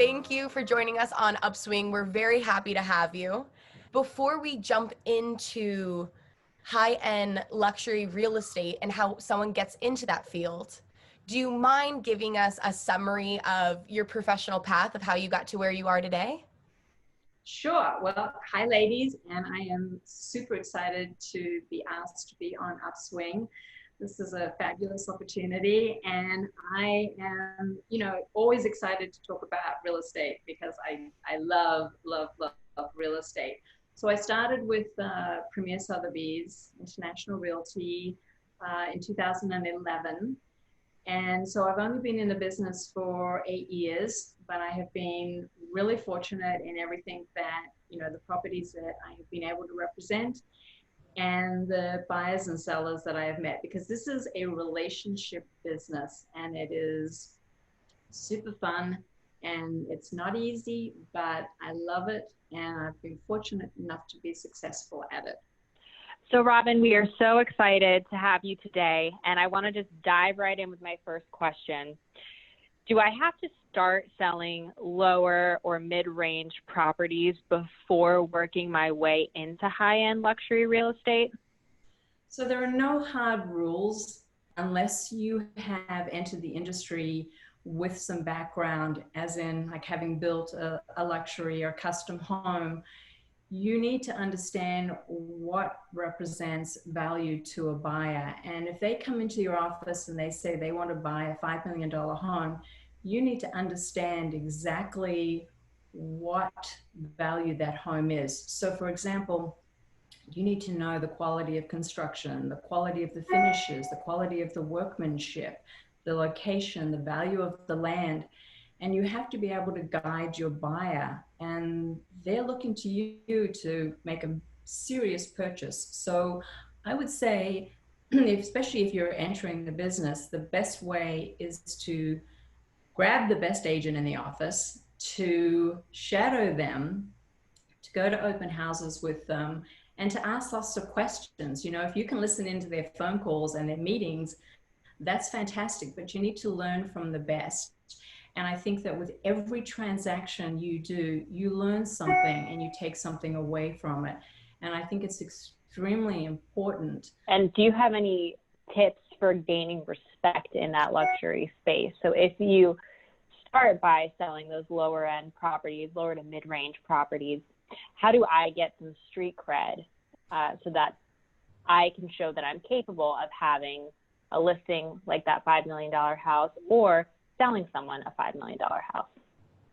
Thank you for joining us on Upswing. We're very happy to have you. Before we jump into high-end luxury real estate and how someone gets into that field, do you mind giving us a summary of your professional path of how you got to where you are today? Sure. Well, hi, ladies, and I am super excited to be asked to be on Upswing. This is a fabulous opportunity, and I am, always excited to talk about real estate because I love, love, love, love real estate. So I started with Premier Sotheby's International Realty in 2011. And so I've only been in the business for 8 years, but I have been really fortunate in everything that, the properties that I have been able to represent and the buyers and sellers that I have met, because this is a relationship business and it is super fun and it's not easy, but I love it. And I've been fortunate enough to be successful at it. So Robin, we are so excited to have you today, and I want to just dive right in with my first question. Do I have to start selling lower or mid-range properties before working my way into high-end luxury real estate? So there are no hard rules unless you have entered the industry with some background, as in like having built a luxury or custom home. You need to understand what represents value to a buyer. And if they come into your office and they say they want to buy a $5 million home, you need to understand exactly what value that home is. So for example, you need to know the quality of construction, the quality of the finishes, the quality of the workmanship, the location, the value of the land. And you have to be able to guide your buyer, and they're looking to you to make a serious purchase. So I would say, especially if you're entering the business, the best way is to grab the best agent in the office, to shadow them, to go to open houses with them, and to ask lots of questions. If you can listen into their phone calls and their meetings, that's fantastic, but you need to learn from the best. And I think that with every transaction you do, you learn something and you take something away from it. And I think it's extremely important. And do you have any tips for gaining respect in that luxury space? So if you start by selling those lower end properties, lower to mid-range properties, how do I get some street cred so that I can show that I'm capable of having a listing like that $5 million house, or selling someone a $5 million house?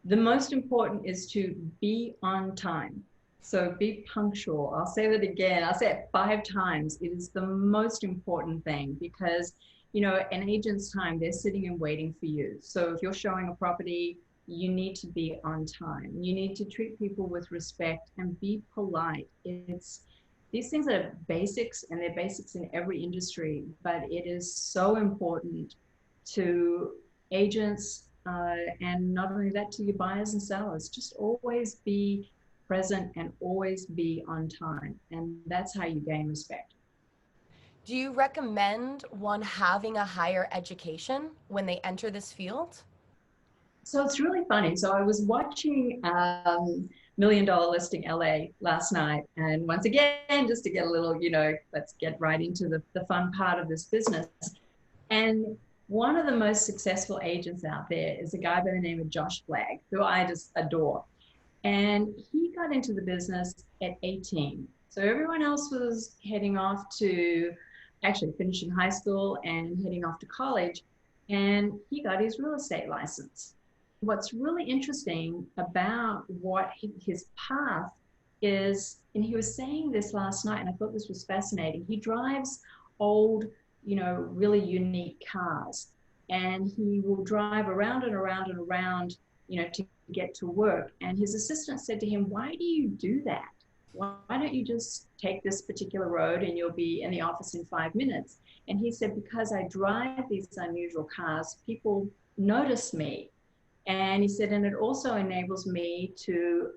The most important is to be on time. So be punctual. I'll say that again. I'll say it 5 times. It is the most important thing because, an agent's time, they're sitting and waiting for you. So if you're showing a property, you need to be on time. You need to treat people with respect and be polite. These things are basics, and they're basics in every industry, but it is so important to agents, and not only that, to your buyers and sellers. Just always be present and always be on time, and that's how you gain respect. Do you recommend one having a higher education when they enter this field? So it's really funny. So I was watching $1 Million Listing LA last night, and once again, just to get a little, let's get right into the fun part of this business. And one of the most successful agents out there is a guy by the name of Josh Flagg, who I just adore. And he got into the business at 18. So everyone else was heading off to actually finishing high school and heading off to college. And he got his real estate license. What's really interesting about what his path is, and he was saying this last night, and I thought this was fascinating. He drives old, really unique cars, and he will drive around and around and around, to get to work. And his assistant said to him, "Why do you do that? Why don't you just take this particular road and you'll be in the office in 5 minutes?" And he said, "Because I drive these unusual cars, people notice me." And he said, "And it also enables me to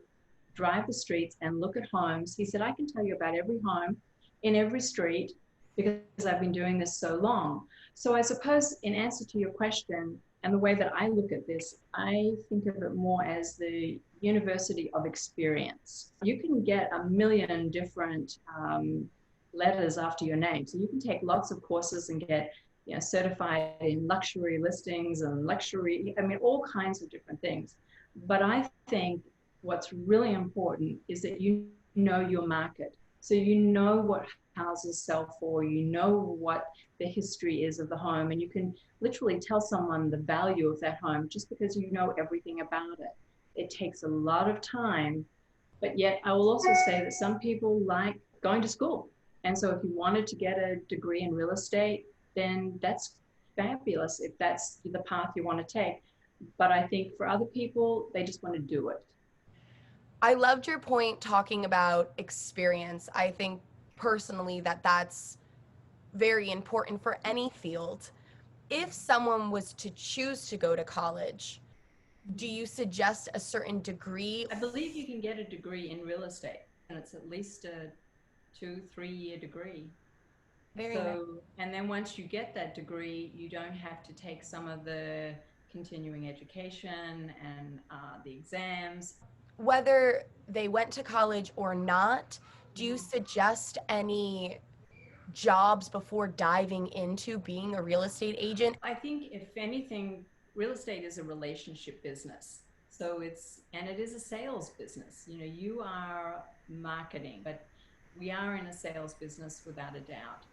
drive the streets and look at homes." He said, "I can tell you about every home in every street because I've been doing this so long." So I suppose in answer to your question, And the way that I look at this, I think of it more as the university of experience. You can get a million different letters after your name. So you can take lots of courses and get certified in luxury listings and luxury, I mean, all kinds of different things. But I think what's really important is that you know your market. So you know what houses sell for, you know what the history is of the home, and you can literally tell someone the value of that home just because you know everything about it. It takes a lot of time, but yet I will also say that some people like going to school. And so if you wanted to get a degree in real estate, then that's fabulous if that's the path you want to take. But I think for other people, they just want to do it. I loved your point talking about experience. I think personally that that's very important for any field. If someone was to choose to go to college, do you suggest a certain degree? I believe you can get a degree in real estate, and it's at least a 2-3 year degree. Very nice. And then once you get that degree, you don't have to take some of the continuing education and the exams. Whether they went to college or not, do you suggest any jobs before diving into being a real estate agent? I think if anything, real estate is a relationship business. So it is a sales business. You know, you are marketing, but we are in a sales business without a doubt.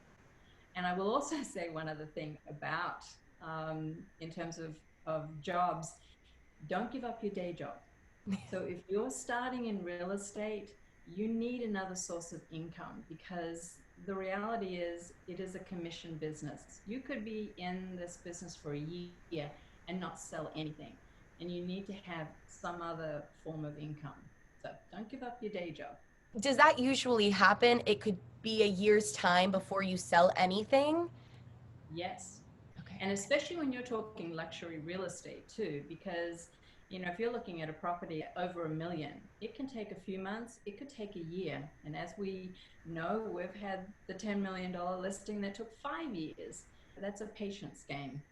And I will also say one other thing about, in terms of jobs, don't give up your day job. So if you're starting in real estate, you need another source of income, because the reality is it is a commission business. You could be in this business for a year and not sell anything, and you need to have some other form of income. So don't give up your day job. Does that usually happen? It could be a year's time before you sell anything? Yes. Okay. And especially when you're talking luxury real estate too, because if you're looking at a property over $1 million, it can take a few months, it could take a year. And as we know, we've had the $10 million listing that took 5 years. That's a patience game.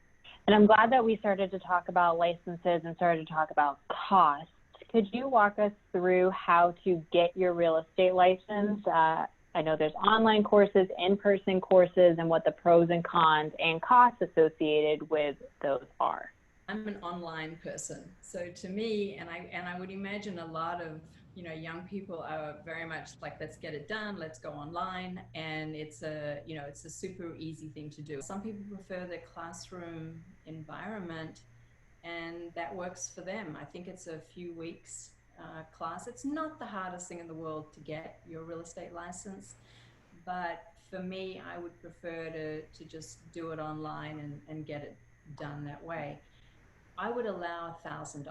And I'm glad that we started to talk about licenses and started to talk about costs. Could you walk us through how to get your real estate license? I know there's online courses, in-person courses, and what the pros and cons and costs associated with those are. I'm an online person. So to me, and I would imagine a lot of young people are very much like, let's get it done, let's go online, and it's a super easy thing to do. Some people prefer their classroom environment, and that works for them. I think it's a few weeks class. It's not the hardest thing in the world to get your real estate license, but for me, I would prefer to just do it online and get it done that way. I would allow $1,000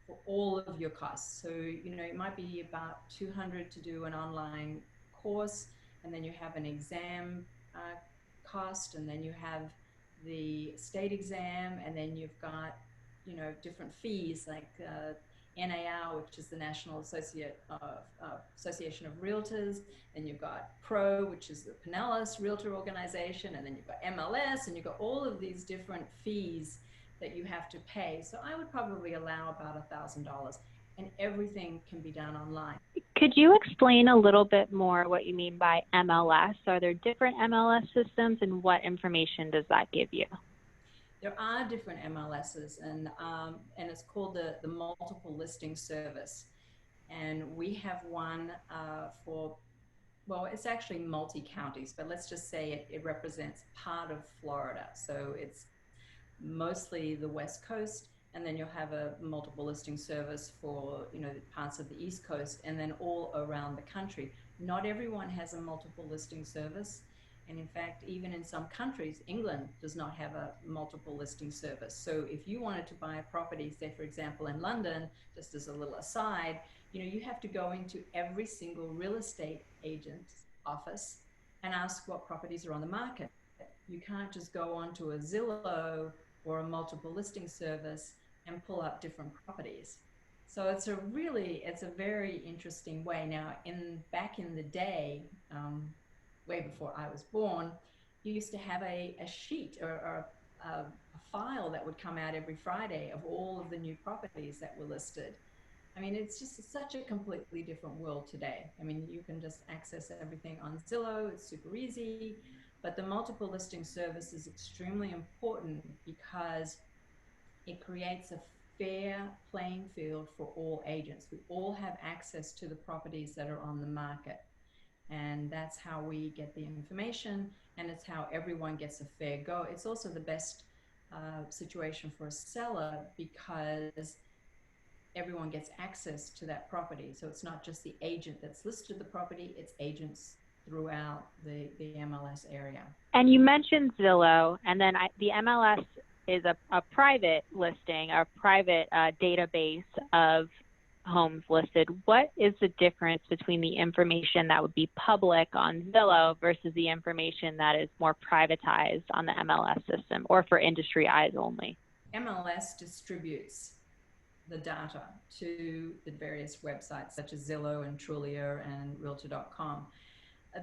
for all of your costs. So, it might be about $200 to do an online course, and then you have an exam cost, and then you have the state exam, and then you've got, different fees like NAR, which is the National Association of Realtors, and you've got PRO, which is the Pinellas Realtor Organization, and then you've got MLS, and you've got all of these different fees that you have to pay. So I would probably allow about $1,000, and everything can be done online. Could you explain a little bit more what you mean by MLS? Are there different MLS systems, and what information does that give you? There are different MLSs, and it's called the Multiple Listing Service. And we have one it's actually multi-counties, but let's just say it represents part of Florida. So it's mostly the West Coast, and then you'll have a multiple listing service for parts of the East Coast, and then all around the country. Not everyone has a multiple listing service, and in fact, even in some countries, England does not have a multiple listing service. So if you wanted to buy a property, say for example in London, just as a little aside, you have to go into every single real estate agent's office and ask what properties are on the market. You can't just go onto a Zillow or a multiple listing service and pull up different properties. So it's a very interesting way. Now, back in the day, way before I was born, you used to have a sheet or a file that would come out every Friday of all of the new properties that were listed. I mean, it's just such a completely different world today. I mean, you can just access everything on Zillow. It's super easy, but the multiple listing service is extremely important because it creates a fair playing field for all agents. We all have access to the properties that are on the market. And that's how we get the information, and it's how everyone gets a fair go. It's also the best situation for a seller because everyone gets access to that property. So it's not just the agent that's listed the property, it's agents throughout the MLS area. And you mentioned Zillow, and then the MLS is a private listing, a private database of homes listed. What is the difference between the information that would be public on Zillow versus the information that is more privatized on the MLS system or for industry eyes only? MLS distributes the data to the various websites such as Zillow and Trulia and Realtor.com.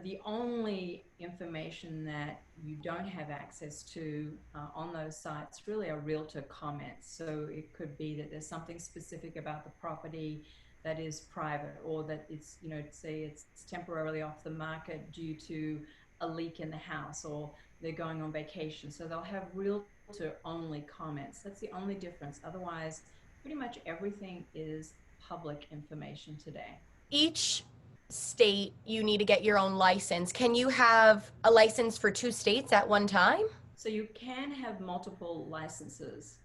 The only information that you don't have access to on those sites really are realtor comments. So it could be that there's something specific about the property that is private, or that it's, you know, say it's temporarily off the market due to a leak in the house, or they're going on vacation. So they'll have realtor only comments. That's the only difference. Otherwise, pretty much everything is public information today. Each state, you need to get your own license. Can you have a license for 2 states at one time? So you can have multiple licenses,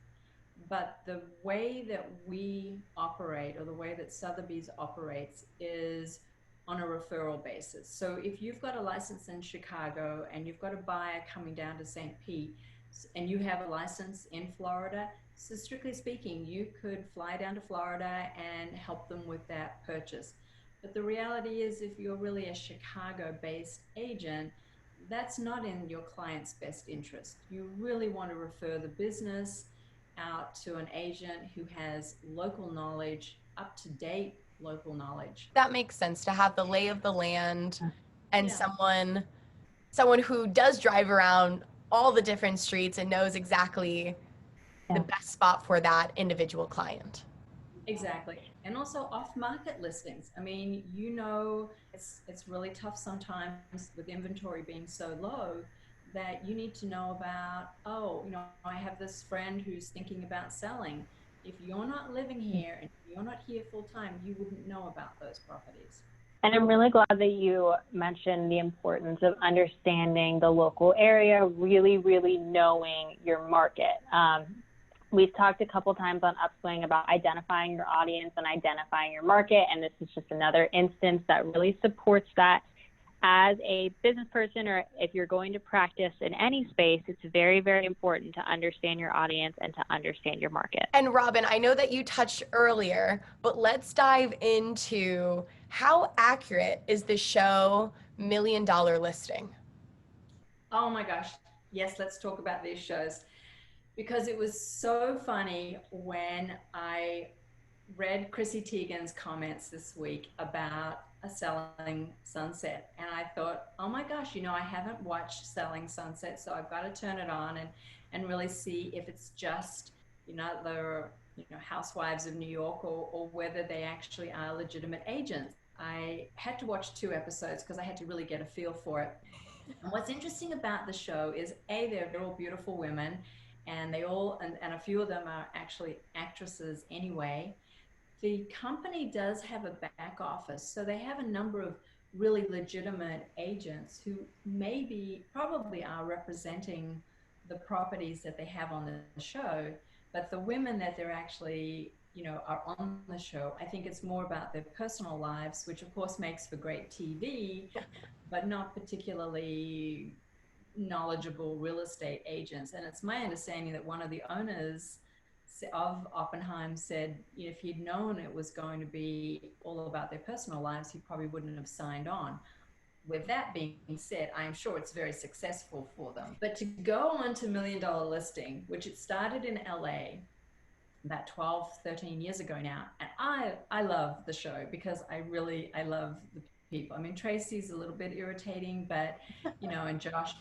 but the way that we operate, or the way that Sotheby's operates, is on a referral basis. So if you've got a license in Chicago and you've got a buyer coming down to St. Pete and you have a license in Florida, so strictly speaking, you could fly down to Florida and help them with that purchase. But the reality is, if you're really a Chicago-based agent, that's not in your client's best interest. You really want to refer the business out to an agent who has local knowledge, up-to-date local knowledge. That makes sense, to have the lay of the land and Yeah. someone who does drive around all the different streets and knows exactly the best spot for that individual client. Exactly. And also off-market listings. I mean, you know, it's really tough sometimes with inventory being so low that you need to know about, oh, you know, I have this friend who's thinking about selling. If you're not living here and you're not here full time, you wouldn't know about those properties. And I'm really glad that you mentioned the importance of understanding the local area, really, really knowing your market. We've talked a couple times on Upswing about identifying your audience and identifying your market, and this is just another instance that really supports that. As a business person, or if you're going to practice in any space, it's very, very important to understand your audience and to understand your market. And Robin, I know that you touched earlier, but let's dive into how accurate is the show $1 Million Listing? Oh my gosh. Yes, let's talk about these shows, because it was so funny when I read Chrissy Teigen's comments this week about a Selling Sunset, and I thought, oh my gosh, you know, I haven't watched Selling Sunset, so I've got to turn it on and really see if it's just, you know, the, you know, housewives of New York, or whether they actually are legitimate agents. I had to watch 2 episodes because I had to really get a feel for it. And what's interesting about the show is, they're all beautiful women, and they all, and a few of them are actually actresses anyway. The company does have a back office, so they have a number of really legitimate agents who probably are representing the properties that they have on the show, but the women that they're actually, you know, are on the show, I think it's more about their personal lives, which of course makes for great TV, but not particularly knowledgeable real estate agents. And it's my understanding that one of the owners of Oppenheim said, you know, if he'd known it was going to be all about their personal lives, he probably wouldn't have signed on. With that being said, I am sure it's very successful for them. But to go on to $1 Million Listing, which it started in LA about 12, 13 years ago now, and I love the show because I love the people. I mean, Tracy's a little bit irritating, but, you know, and Josh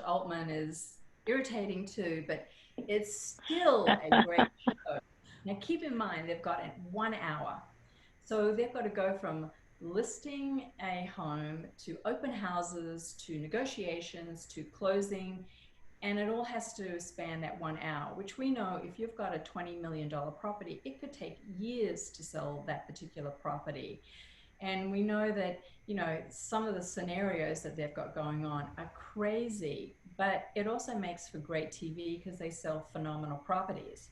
Altman is irritating too, but it's still a great show. Now, keep in mind, they've got 1 hour. So they've got to go from listing a home to open houses to negotiations to closing. And it all has to span that 1 hour, which we know if you've got a $20 million property, it could take years to sell that particular property. And we know that, you know, some of the scenarios that they've got going on are crazy, but it also makes for great TV because they sell phenomenal properties.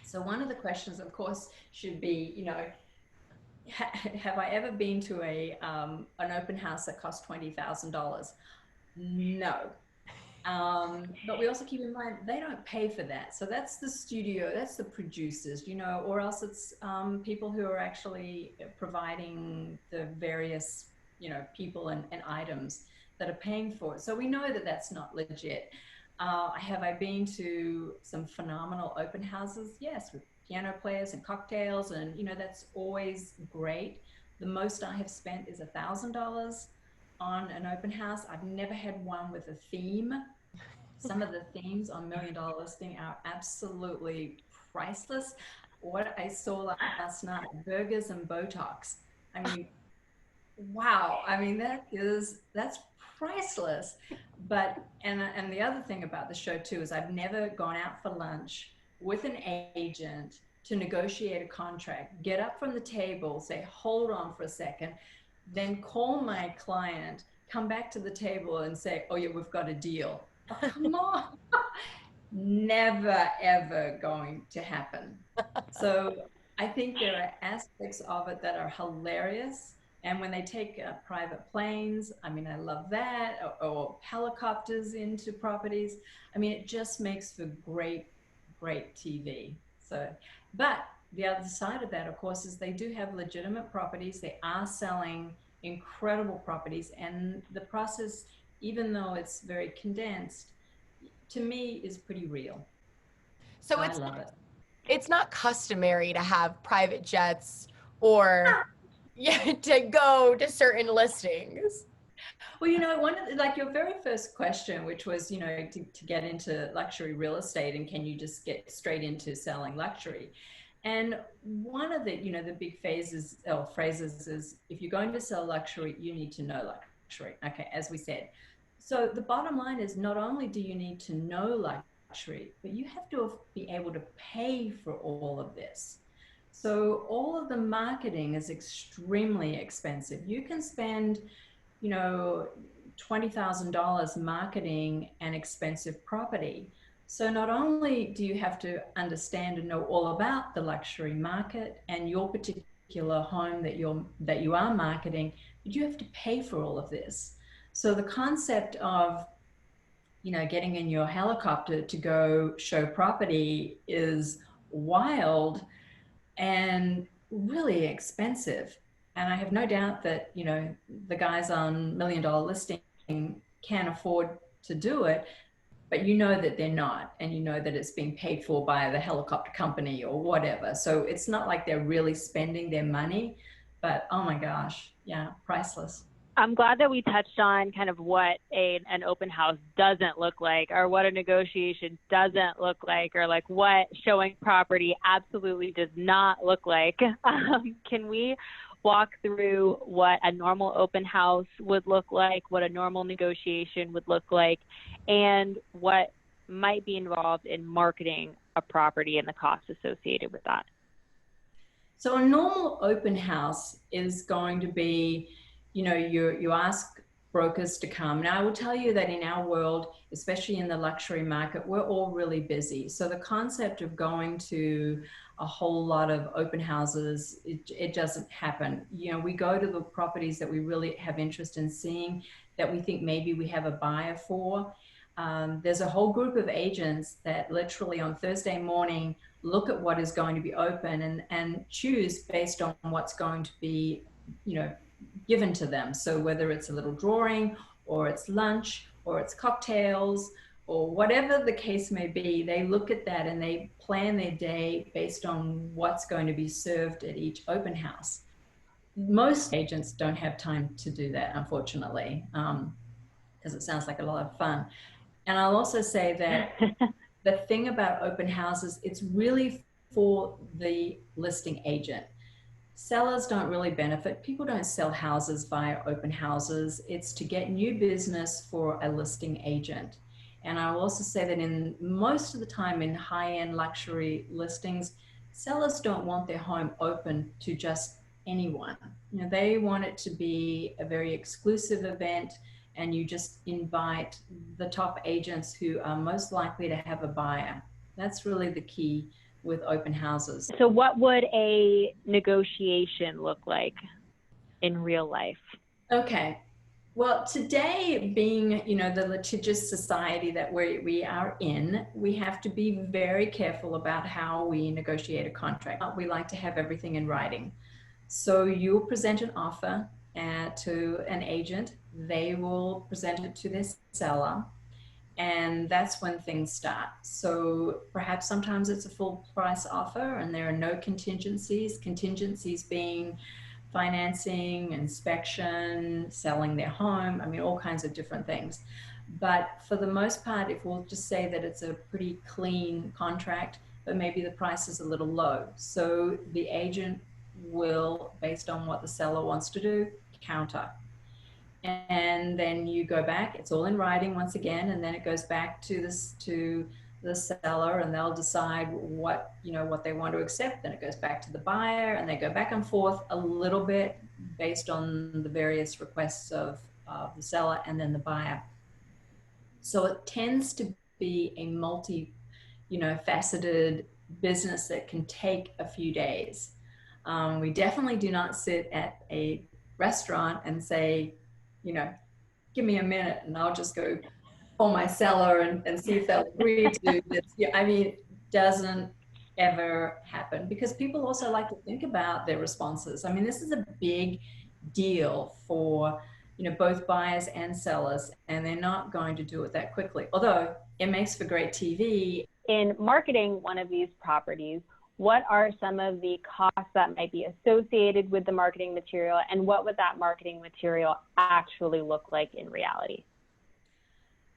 So one of the questions, of course, should be, you know, have I ever been to an open house that cost $20,000? No. But we also keep in mind they don't pay for that. So that's the studio, that's the producers, you know, or else it's people who are actually providing the various, you know, people and items that are paying for it. So we know that that's not legit. Have I been to some phenomenal open houses? Yes, with piano players and cocktails, and you know, that's always great. The most I have spent is $1,000 on an open house. I've never had one with a theme. Some of the themes on $1 Million Listing are absolutely priceless. What I saw last night, burgers and Botox. I mean, wow. I mean, that's priceless. But, and the other thing about the show too, is I've never gone out for lunch with an agent to negotiate a contract, get up from the table, say, hold on for a second, then call my client, come back to the table and say, oh yeah, we've got a deal. Oh, come on. Never, ever going to happen. So I think there are aspects of it that are hilarious. And when they take private planes, I mean, I love that, or helicopters into properties. I mean, it just makes for great, great TV. So, but the other side of that, of course, is they do have legitimate properties. They are selling incredible properties, and the process, even though it's very condensed, to me is pretty real. So I love it. It's not customary to have private jets or yeah, to go to certain listings. Well, you know, one of the, like your very first question, which was, you know, to get into luxury real estate, and can you just get straight into selling luxury? And one of the, you know, the big phrases is, if you're going to sell luxury, you need to know luxury. Okay, as we said. So the bottom line is, not only do you need to know luxury, but you have to be able to pay for all of this. So all of the marketing is extremely expensive. You can spend, you know, $20,000 marketing an expensive property. So not only do you have to understand and know all about the luxury market and your particular home that you are marketing, but you have to pay for all of this. So the concept of, you know, getting in your helicopter to go show property is wild and really expensive. And I have no doubt that, you know, the guys on $1 Million Listing can afford to do it, but you know that they're not, and you know that it's being paid for by the helicopter company or whatever. So it's not like they're really spending their money, but oh my gosh, yeah, priceless. I'm glad that we touched on kind of what an open house doesn't look like, or what a negotiation doesn't look like, or like what showing property absolutely does not look like. Can we walk through what a normal open house would look like, what a normal negotiation would look like, and what might be involved in marketing a property and the costs associated with that? So a normal open house is going to be, you know, you ask brokers to come. Now, I will tell you that in our world, especially in the luxury market, we're all really busy. So the concept of going to a whole lot of open houses, it doesn't happen. You know, we go to the properties that we really have interest in seeing, that we think maybe we have a buyer for. There's a whole group of agents that literally on Thursday morning look at what is going to be open and choose based on what's going to be, you know, given to them. So whether it's a little drawing, or it's lunch, or it's cocktails, or whatever the case may be, they look at that and they plan their day based on what's going to be served at each open house. Most agents don't have time to do that, unfortunately, because it sounds like a lot of fun. And I'll also say that the thing about open houses, it's really for the listing agent. Sellers don't really benefit. People don't sell houses via open houses. It's to get new business for a listing agent. And I will also say that in most of the time in high-end luxury listings, sellers don't want their home open to just anyone. You know, they want it to be a very exclusive event, and you just invite the top agents who are most likely to have a buyer. That's really the key with open houses. So what would a negotiation look like in real life? Okay. Well, today, being, you know, the litigious society that we are in, we have to be very careful about how we negotiate a contract. We like to have everything in writing. So you'll present an offer to an agent. They will present it to their seller. And that's when things start. So perhaps sometimes it's a full price offer and there are no contingencies, contingencies being financing, inspection, selling their home, I mean, all kinds of different things. But for the most part, if we'll just say that it's a pretty clean contract, but maybe the price is a little low. So the agent will, based on what the seller wants to do, counter. And then you go back, it's all in writing once again, and then it goes back to the seller, and they'll decide what, you know, what they want to accept. Then it goes back to the buyer, and they go back and forth a little bit based on the various requests of the seller and then the buyer. So it tends to be a multi, you know, faceted business that can take a few days. We definitely do not sit at a restaurant and say, you know, give me a minute and I'll just go call my seller and see if they'll agree to do this. Yeah, I mean, it doesn't ever happen because people also like to think about their responses. I mean, this is a big deal for, you know, both buyers and sellers, and they're not going to do it that quickly, although it makes for great TV. In marketing one of these properties, what are some of the costs that might be associated with the marketing material, and what would that marketing material actually look like in reality?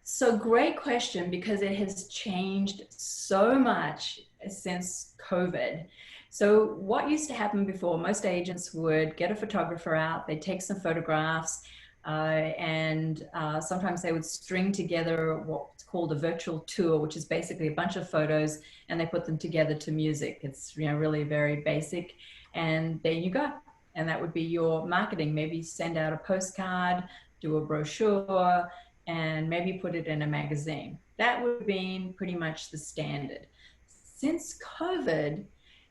So great question, because it has changed so much since COVID. So what used to happen before, most agents would get a photographer out, they'd take some photographs, and sometimes they would string together what's called a virtual tour, which is basically a bunch of photos, and they put them together to music. It's, you know, really very basic, and there you go. And that would be your marketing. Maybe send out a postcard, do a brochure, and maybe put it in a magazine. That would have been pretty much the standard. Since COVID,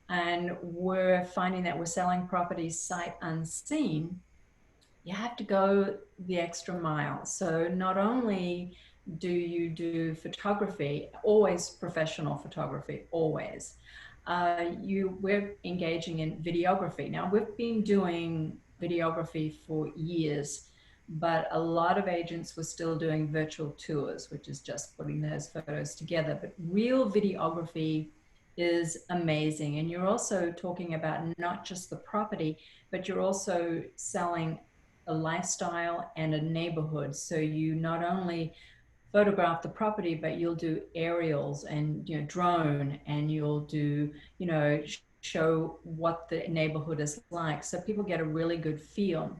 and we're finding that we're selling properties sight unseen, you have to go the extra mile. So not only do you do photography, always professional photography, always, we're engaging in videography. Now, we've been doing videography for years, but a lot of agents were still doing virtual tours, which is just putting those photos together. But real videography is amazing. And you're also talking about not just the property, but you're also selling a lifestyle and a neighborhood. So you not only photograph the property, but you'll do aerials and, you know, drone, and you'll do, you know, show what the neighborhood is like. So people get a really good feel.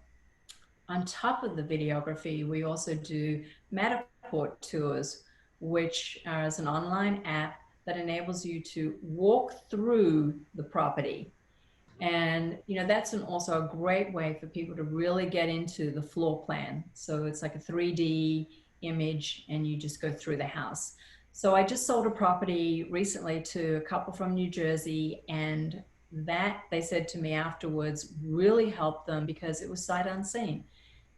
On top of the videography, we also do Matterport tours, which is an online app that enables you to walk through the property. And, you know, that's also a great way for people to really get into the floor plan. So it's like a 3D image and you just go through the house. So I just sold a property recently to a couple from New Jersey, and that, they said to me afterwards, really helped them because it was sight unseen.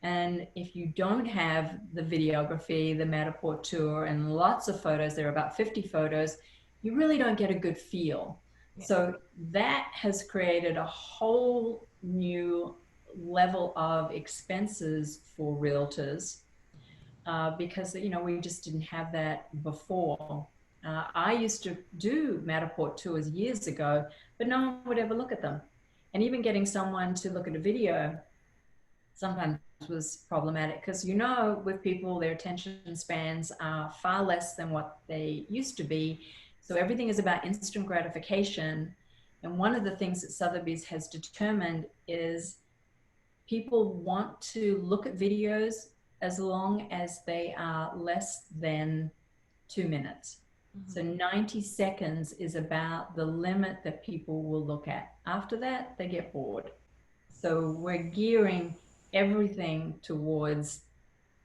And if you don't have the videography, the Matterport tour, and lots of photos, there are about 50 photos, you really don't get a good feel. So that has created a whole new level of expenses for realtors because, you know, we just didn't have that before. I used to do Matterport tours years ago, but no one would ever look at them. And even getting someone to look at a video, sometimes was problematic because, with people, their attention spans are far less than what they used to be. So everything is about instant gratification. And one of the things that Sotheby's has determined is people want to look at videos as long as they are less than 2 minutes. So 90 seconds is about the limit that people will look at. After that, they get bored. So we're gearing everything towards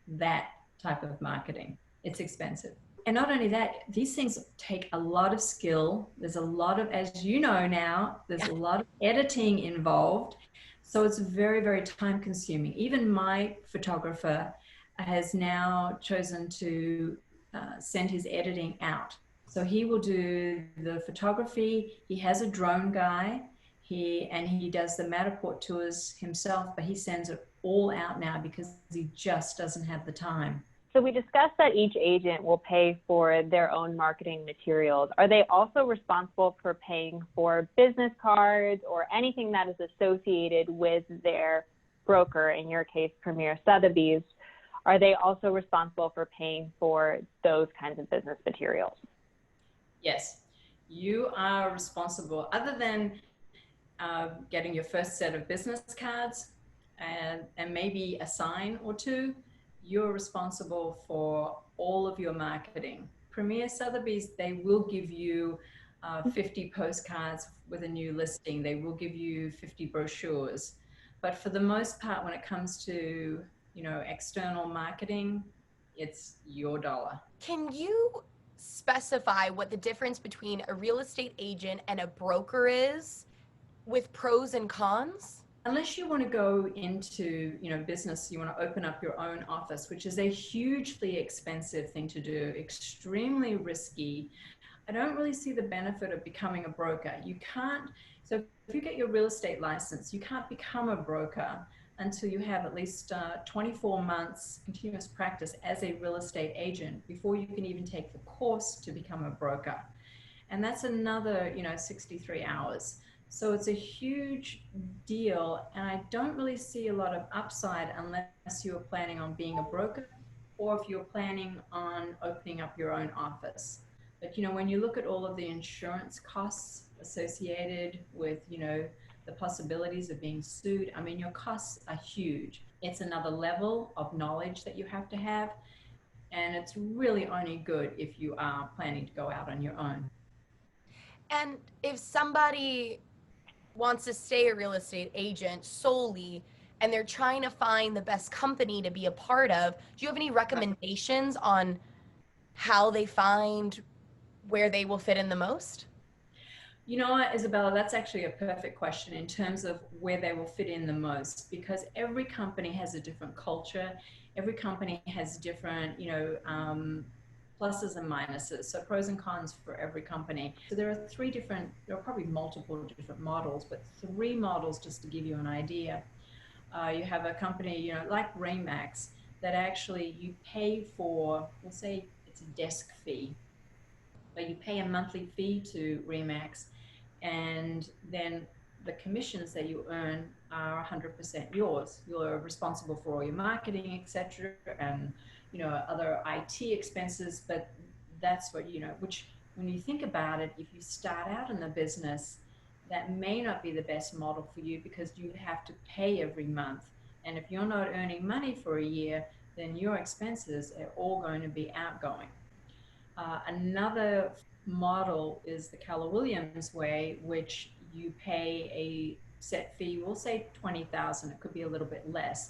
that type of marketing. It's expensive. And not only that, these things take a lot of skill. There's a lot of, as you know now, there's a lot of editing involved. So it's very, very time consuming. Even my photographer has now chosen to send his editing out. So he will do the photography. He has a drone guy. He does the Matterport tours himself, but he sends it all out now because he just doesn't have the time. So we discussed that each agent will pay for their own marketing materials. Are they also responsible for paying for business cards or anything that is associated with their broker, in your case, Premier Sotheby's? Are they also responsible for paying for those kinds of business materials? Yes, you are responsible. Other than getting your first set of business cards and maybe a sign or two, you're responsible for all of your marketing. Premier Sotheby's, they will give you 50 postcards with a new listing. They will give you 50 brochures. But for the most part, when it comes to, external marketing, it's your dollar. Can you specify what the difference between a real estate agent and a broker is, with pros and cons? Unless you want to go into, business, you want to open up your own office, which is a hugely expensive thing to do, extremely risky. I don't really see the benefit of becoming a broker. You can't, so if you get your real estate license, you can't become a broker until you have at least 24 months continuous practice as a real estate agent before you can even take the course to become a broker. And that's another, 63 hours. So it's a huge deal, and I don't really see a lot of upside unless you're planning on being a broker or if you're planning on opening up your own office. But, when you look at all of the insurance costs associated with, the possibilities of being sued, I mean, your costs are huge. It's another level of knowledge that you have to have, and it's really only good if you are planning to go out on your own. And if somebody wants to stay a real estate agent solely and they're trying to find the best company to be a part of, do you have any recommendations on how they find where they will fit in the most? You know what, Isabella, that's actually a perfect question in terms of where they will fit in the most, because every company has a different culture. Every company has different, pluses and minuses. So pros and cons for every company. So there are probably multiple different models, but 3 models just to give you an idea. You have a company, like Remax, that actually you pay for, we'll say it's a desk fee, but you pay a monthly fee to Remax, and then the commissions that you earn are 100% yours. You're responsible for all your marketing, etc., and other IT expenses. But that's what which, when you think about it, if you start out in the business, that may not be the best model for you because you have to pay every month. And if you're not earning money for a year, then your expenses are all going to be outgoing. Another model is the Keller Williams way, which you pay a set fee, we'll say $20,000, it could be a little bit less,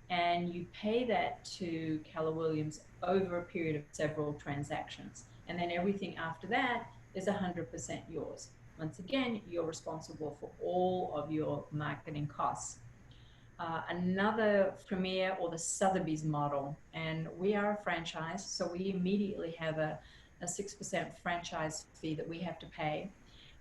and you pay that to Keller Williams over a period of several transactions, and then everything after that is 100% yours. Once again, you're responsible for all of your marketing costs. Another Premier, or the Sotheby's model, and we are a franchise, so we immediately have a 6% franchise fee that we have to pay,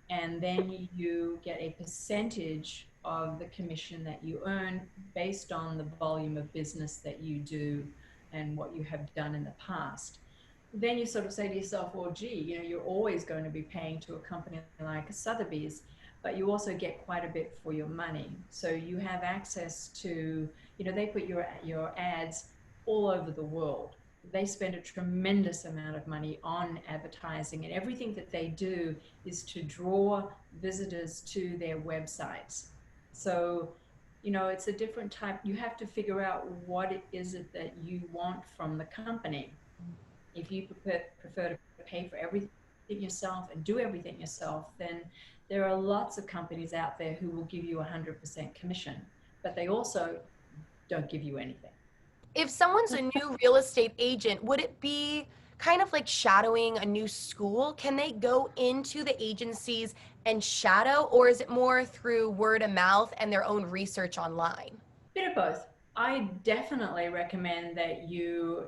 and then you get a percentage of the commission that you earn based on the volume of business that you do and what you have done in the past. Then you sort of say to yourself, well, gee, you're always going to be paying to a company like Sotheby's, but you also get quite a bit for your money. So you have access to, they put your ads all over the world. They spend a tremendous amount of money on advertising, and everything that they do is to draw visitors to their websites. So, it's a different type. You have to figure out what it is that you want from the company. If you prefer to pay for everything yourself and do everything yourself, then there are lots of companies out there who will give you 100% commission, but they also don't give you anything. If someone's a new real estate agent, would it be kind of like shadowing a new school? Can they go into the agencies and shadow, or is it more through word of mouth and their own research online? Bit of both. I definitely recommend that you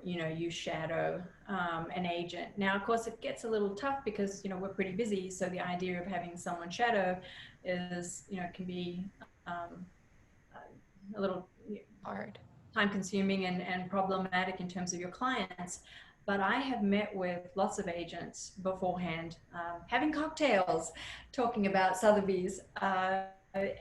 shadow an agent. Now, of course, it gets a little tough because, we're pretty busy. So the idea of having someone shadow is, can be a little hard, time consuming and problematic in terms of your clients. But I have met with lots of agents beforehand, having cocktails, talking about Sotheby's,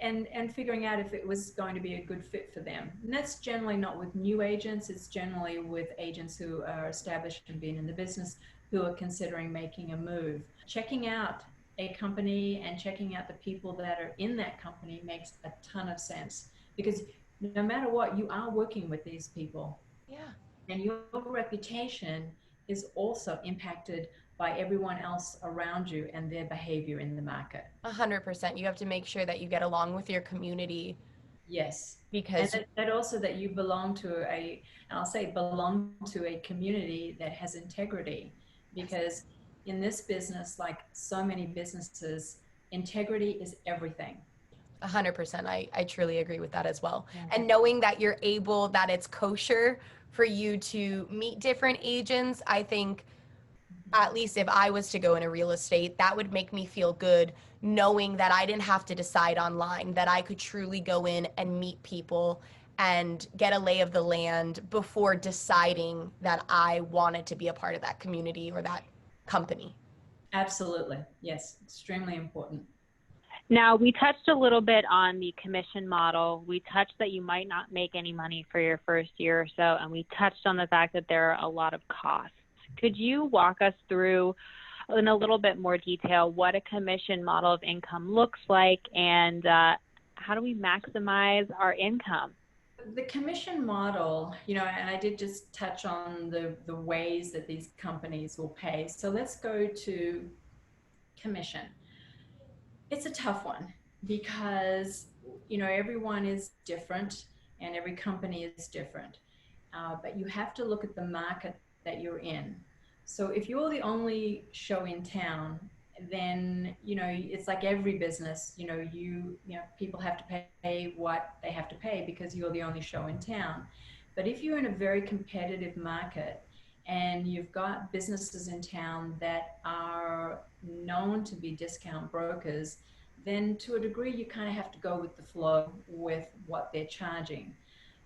and figuring out if it was going to be a good fit for them. And that's generally not with new agents. It's generally with agents who are established and been in the business, who are considering making a move. Checking out a company and checking out the people that are in that company makes a ton of sense, because no matter what, you are working with these people. Yeah. And your reputation is also impacted by everyone else around you and their behavior in the market. 100%. You have to make sure that you get along with your community. Yes. Because and that also that you belong to belong to a community that has integrity, because in this business, like so many businesses, integrity is everything. 100%. I truly agree with that as well. And knowing that you're able, that it's kosher for you to meet different agents, I think, at least if I was to go into real estate, that would make me feel good, knowing that I didn't have to decide online, that I could truly go in and meet people and get a lay of the land before deciding that I wanted to be a part of that community or that company. Absolutely. Yes. Extremely important. Now, we touched a little bit on the commission model. We touched that you might not make any money for your first year or so, and we touched on the fact that there are a lot of costs. Could you walk us through in a little bit more detail what a commission model of income looks like, and how do we maximize our income? The commission model, and I did just touch on the ways that these companies will pay. So let's go to commission. It's a tough one because, everyone is different and every company is different. But you have to look at the market that you're in. So if you're the only show in town, then, it's like every business, people have to pay what they have to pay because you're the only show in town. But if you're in a very competitive market and you've got businesses in town that are known to be discount brokers, then to a degree you kind of have to go with the flow with what they're charging.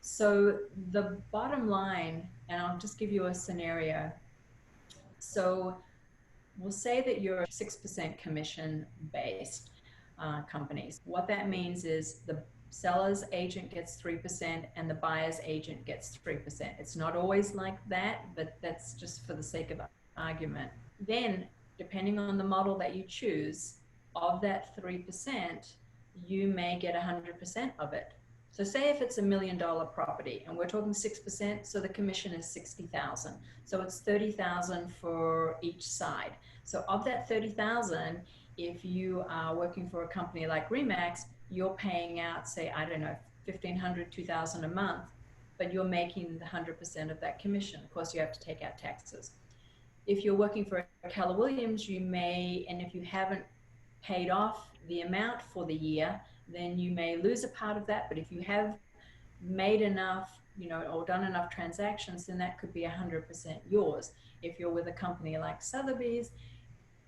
So the bottom line, and I'll just give you a scenario. So we'll say that you're a 6% commission based companies. What that means is the seller's agent gets 3% and the buyer's agent gets 3%. It's not always like that, but that's just for the sake of argument. Then, depending on the model that you choose, of that 3%, you may get 100% of it. So say if it's $1 million property and we're talking 6%, so the commission is $60,000. So it's $30,000 for each side. So of that $30,000, if you are working for a company like Remax, you're paying out, say, I don't know, $1,500, $2,000 a month, but you're making the 100% of that commission. Of course, you have to take out taxes. If you're working for Keller Williams, you may, and if you haven't paid off the amount for the year, then you may lose a part of that. But if you have made enough, or done enough transactions, then that could be 100% yours. If you're with a company like Sotheby's,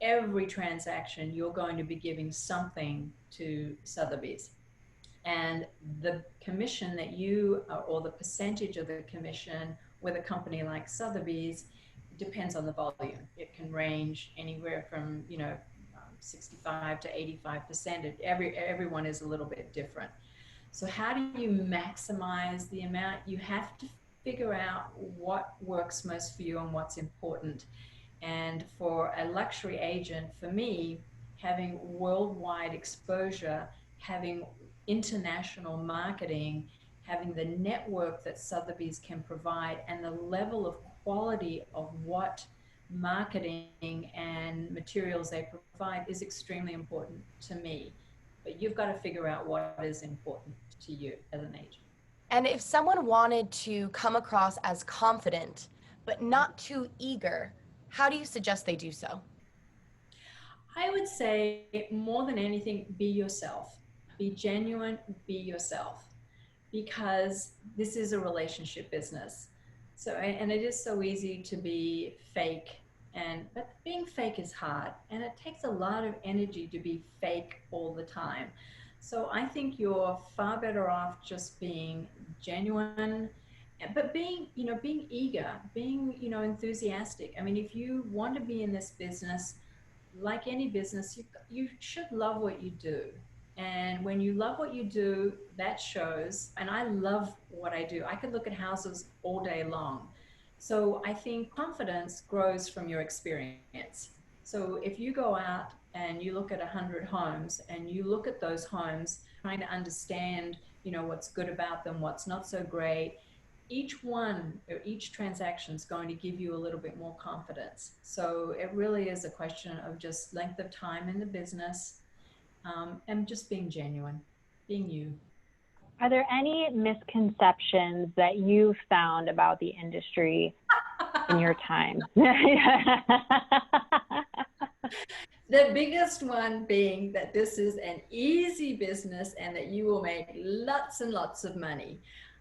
every transaction you're going to be giving something to Sotheby's. And the commission that or the percentage of the commission with a company like Sotheby's depends on the volume. It can range anywhere from, 65 to 85%. Everyone is a little bit different. So how do you maximize the amount? You have to figure out what works most for you and what's important. And for a luxury agent, for me, having worldwide exposure, having international marketing, having the network that Sotheby's can provide, and the level of quality of what marketing and materials they provide is extremely important to me. But you've got to figure out what is important to you as an agent. And if someone wanted to come across as confident, but not too eager, how do you suggest they do so? I would say more than anything, be yourself. Be genuine, be yourself. Because this is a relationship business. So, and it is so easy to be fake, but being fake is hard, and it takes a lot of energy to be fake all the time. So I think you're far better off just being genuine, but being eager, being, enthusiastic. I mean, if you want to be in this business, like any business, you should love what you do. And when you love what you do, that shows. And I love what I do. I could look at houses all day long. So I think confidence grows from your experience. So if you go out and you look at 100 homes and you look at those homes, trying to understand, what's good about them, what's not so great, each one or each transaction is going to give you a little bit more confidence. So it really is a question of just length of time in the business, and just being genuine, being you. Are there any misconceptions that you found about the industry in your time? The biggest one being that this is an easy business and that you will make lots and lots of money.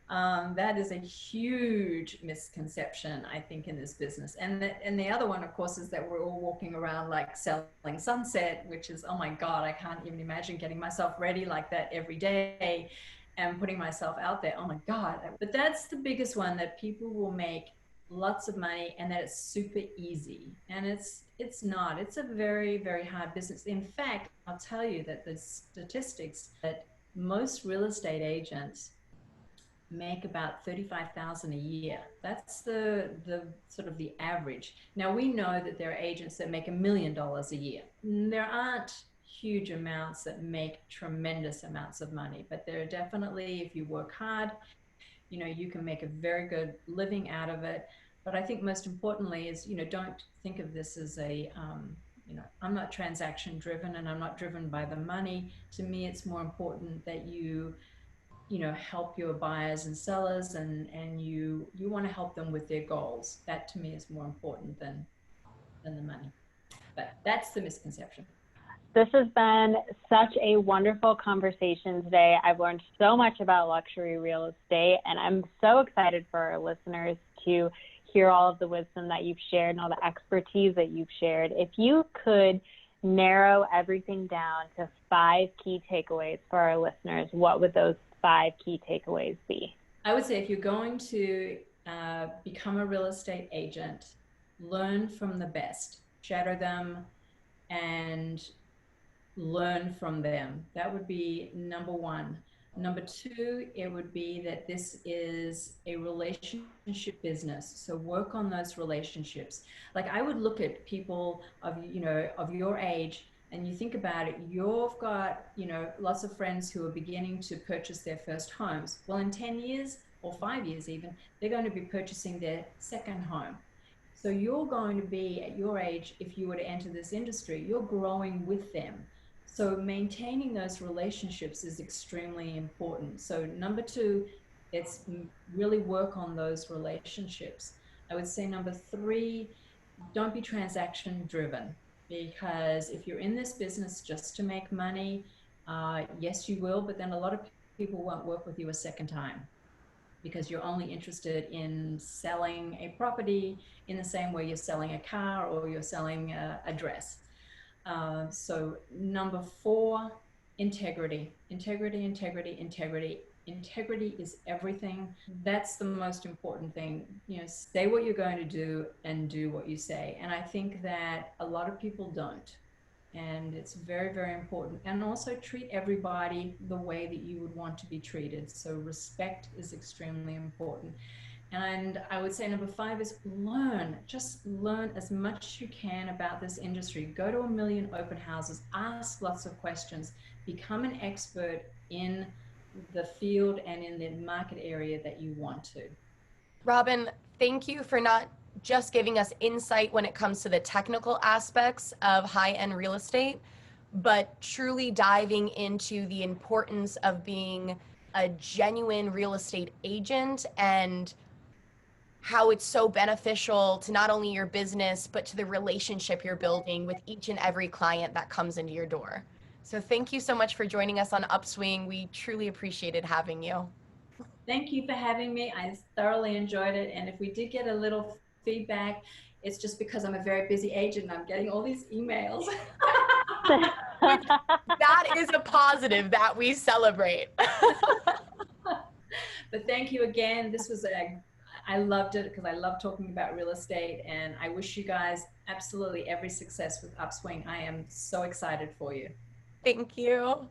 That is a huge misconception, I think, in this business. And the other one, of course, is that we're all walking around like selling sunset, which is, oh my God, I can't even imagine getting myself ready like that every day and putting myself out there. Oh my God. But that's the biggest one, that people will make lots of money and that it's super easy. And it's not. It's a very, very hard business. In fact, I'll tell you that the statistics that most real estate agents make about $35,000 a year. That's the sort of the average. Now we know that there are agents that make $1 million a year. There aren't huge amounts that make tremendous amounts of money, but there are definitely, if you work hard, you can make a very good living out of it. But I think most importantly is, don't think of this as I'm not transaction driven and I'm not driven by the money. To me, it's more important that you help your buyers and sellers, and you want to help them with their goals. That to me is more important than the money. But that's the misconception. This has been such a wonderful conversation today. I've learned so much about luxury real estate, and I'm so excited for our listeners to hear all of the wisdom that you've shared and all the expertise that you've shared. If you could narrow everything down to 5 key takeaways for our listeners, what would those 5 key takeaways be? I would say if you're going to become a real estate agent, learn from the best, shadow them and learn from them. That would be number 1. Number 2, it would be that this is a relationship business. So work on those relationships. Like I would look at people of your age, and you think about it, you've got, lots of friends who are beginning to purchase their first homes. Well, in 10 years or 5 years even, they're going to be purchasing their second home. So you're going to be, at your age, if you were to enter this industry, you're growing with them. So maintaining those relationships is extremely important. So number 2, it's really work on those relationships. I would say number 3, don't be transaction driven. Because if you're in this business just to make money, yes, you will, but then a lot of people won't work with you a second time because you're only interested in selling a property in the same way you're selling a car or you're selling a dress. So number 4, integrity. Integrity is everything. That's the most important thing. Say what you're going to do and do what you say. And I think that a lot of people don't. And it's very, very important. And also treat everybody the way that you would want to be treated. So respect is extremely important. And I would say number 5 is learn. Just learn as much as you can about this industry. Go to a million open houses, ask lots of questions, become an expert in the field and in the market area that you want to. Robin, thank you for not just giving us insight when it comes to the technical aspects of high-end real estate, but truly diving into the importance of being a genuine real estate agent and how it's so beneficial to not only your business, but to the relationship you're building with each and every client that comes into your door. So thank you so much for joining us on Upswing. We truly appreciated having you. Thank you for having me. I thoroughly enjoyed it. And if we did get a little feedback, it's just because I'm a very busy agent and I'm getting all these emails. That is a positive that we celebrate. But thank you again. This was I loved it because I love talking about real estate, and I wish you guys absolutely every success with Upswing. I am so excited for you. Thank you.